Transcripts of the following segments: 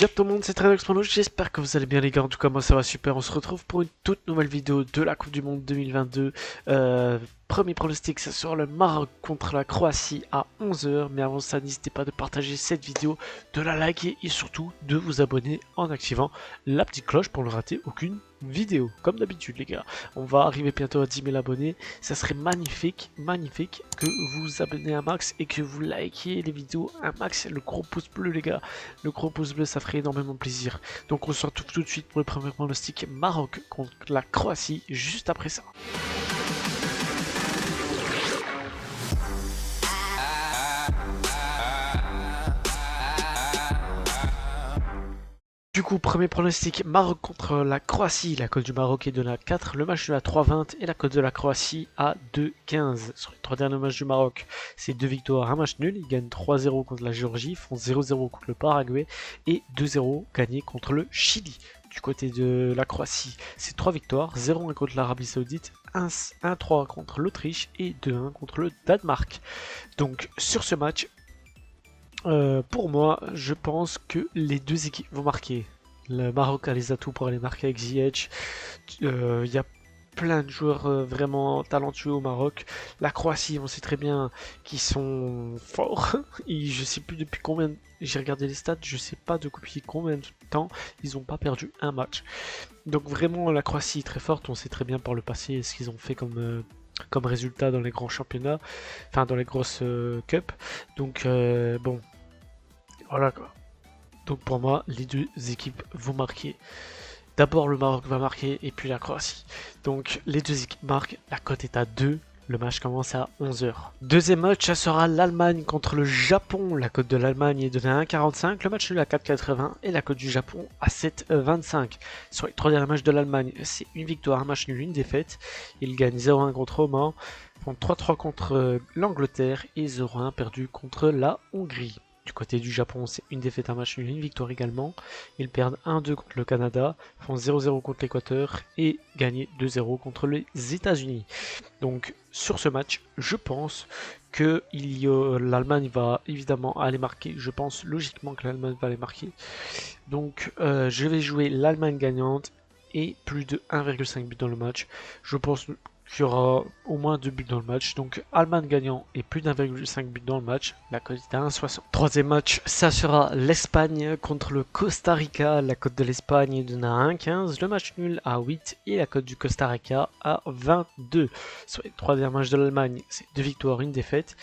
Yo tout le monde, c'est TraderXPano, j'espère que vous allez bien les gars, en tout cas moi ça va super, on se retrouve pour une toute nouvelle vidéo de la Coupe du Monde 2022. Premier pronostic, ça sera le Maroc contre la Croatie à 11 h, mais avant ça n'hésitez pas de partager cette vidéo, de la liker et surtout de vous abonner en activant la petite cloche pour ne rater aucune vidéo, comme d'habitude les gars. On va arriver bientôt à 10 000 abonnés, ça serait magnifique que vous vous abonnez un max et que vous likez les vidéos un max, le gros pouce bleu les gars, le gros pouce bleu ça ferait énormément plaisir. Donc on se retrouve tout de suite pour le premier pronostic Maroc contre la Croatie juste après ça. Du coup, premier pronostic, Maroc contre la Croatie. La cote du Maroc est donnée à 4, le match nul à 3,20 et la cote de la Croatie à 2,15. Sur les 3 derniers matchs du Maroc, c'est 2 victoires, un match nul. Ils gagnent 3-0 contre la Géorgie, font 0-0 contre le Paraguay et 2-0 gagnés contre le Chili. Du côté de la Croatie, c'est 3 victoires, 0-1 contre l'Arabie Saoudite, 1-3 contre l'Autriche et 2-1 contre le Danemark. Donc sur ce match, pour moi, je pense que les deux équipes vont marquer. Le Maroc a les atouts pour aller marquer avec Ziyech. Il y a plein de joueurs vraiment talentueux au Maroc. La Croatie, on sait très bien qu'ils sont forts. Et je sais plus depuis combien. J'ai regardé les stats, je sais pas depuis combien de temps ils n'ont pas perdu un match. Donc vraiment, la Croatie est très forte. On sait très bien par le passé ce qu'ils ont fait comme résultat dans les grands championnats, enfin dans les grosses cups. Donc bon. Voilà quoi. Donc pour moi, les deux équipes vont marquer. D'abord le Maroc va marquer et puis la Croatie. Donc les deux équipes marquent, la cote est à 2. Le match commence à 11 h. Deuxième match, ça sera l'Allemagne contre le Japon. La cote de l'Allemagne est donnée à 1,45. Le match nul à 4,80 et la cote du Japon à 7,25. Sur les 3 derniers matchs de l'Allemagne, c'est une victoire, un match nul, une défaite. Ils gagnent 0-1 contre Oman, font 3-3 contre l'Angleterre et 0-1 perdu contre la Hongrie. Du côté du Japon, c'est une défaite, un match nul, une victoire également. Ils perdent 1-2 contre le Canada, font 0-0 contre l'Équateur et gagnent 2-0 contre les États-Unis. Donc sur ce match, je pense que l'Allemagne va évidemment aller marquer. Je pense logiquement que l'Allemagne va aller marquer. Donc je vais jouer l'Allemagne gagnante et plus de 1,5 but dans le match. Je pense qu'il y aura au moins 2 buts dans le match. Donc Allemagne gagnant et plus d'1,5 but dans le match. La cote est à 1,60. Troisième match, ça sera l'Espagne contre le Costa Rica. La cote de l'Espagne est donnée à 1,15. Le match nul à 8 et la cote du Costa Rica à 22. Sur les 3 derniers matchs de l'Allemagne, c'est 2 victoires, une défaite.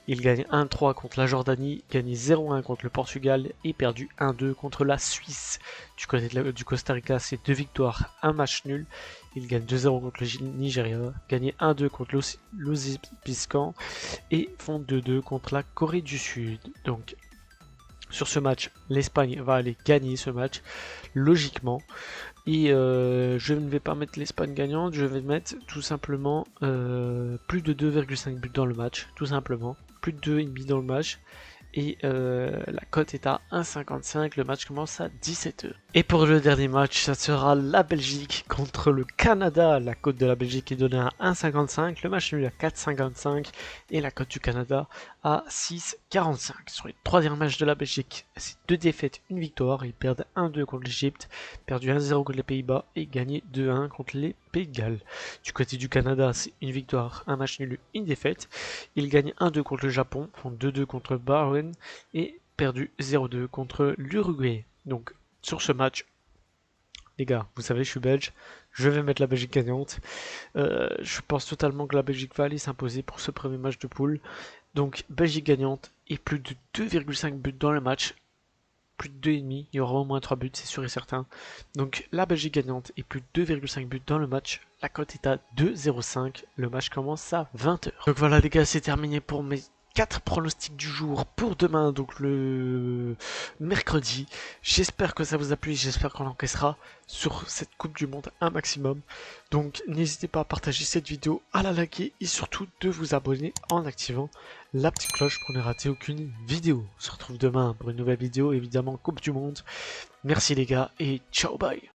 Ils gagnent 1-3 contre la Jordanie, gagnent 0-1 contre le Portugal et perdu 1-2 contre la Suisse. Du côté du Costa Rica, c'est 2 victoires, un match nul. Ils gagnent 2-0 contre le Nigeria, gagnent 1-2 contre l'Ouzbékistan et font 2-2 contre la Corée du Sud. Donc sur ce match, l'Espagne va aller gagner ce match, logiquement. Et je ne vais pas mettre l'Espagne gagnante, je vais mettre tout simplement plus de 2,5 buts dans le match, tout simplement. Plus de 2,5 dans le match. Et la cote est à 1,55, le match commence à 17 h. Et pour le dernier match, ça sera la Belgique contre le Canada. La cote de la Belgique est donnée à 1,55, le match nul à 4,55 et la cote du Canada à 6,45. Sur les 3 derniers matchs de la Belgique, c'est 2 défaites, une victoire. Ils perdent 1-2 contre l'Égypte, perdu 1-0 contre les Pays-Bas et gagné 2-1 contre les Pays de Galles. Du côté du Canada, c'est une victoire, un match nul, une défaite. Ils gagnent 1-2 contre le Japon, font 2-2 contre le Bahreïn et perdu 0-2 contre l'Uruguay. Donc sur ce match, les gars, vous savez, je suis belge, je vais mettre la Belgique gagnante. Je pense totalement que la Belgique va aller s'imposer pour ce premier match de poule. Donc Belgique gagnante et plus de 2,5 buts dans le match. Plus de 2,5, il y aura au moins 3 buts, c'est sûr et certain. Donc la Belgique gagnante et plus de 2,5 buts dans le match. La cote est à 2,05, le match commence à 20 h. Donc voilà les gars, c'est terminé pour mes 4 pronostics du jour pour demain, donc le mercredi. J'espère que ça vous a plu, j'espère qu'on encaissera sur cette Coupe du Monde un maximum. Donc n'hésitez pas à partager cette vidéo, à la liker et surtout de vous abonner en activant la petite cloche pour ne rater aucune vidéo. On se retrouve demain pour une nouvelle vidéo, évidemment Coupe du Monde. Merci les gars et ciao bye.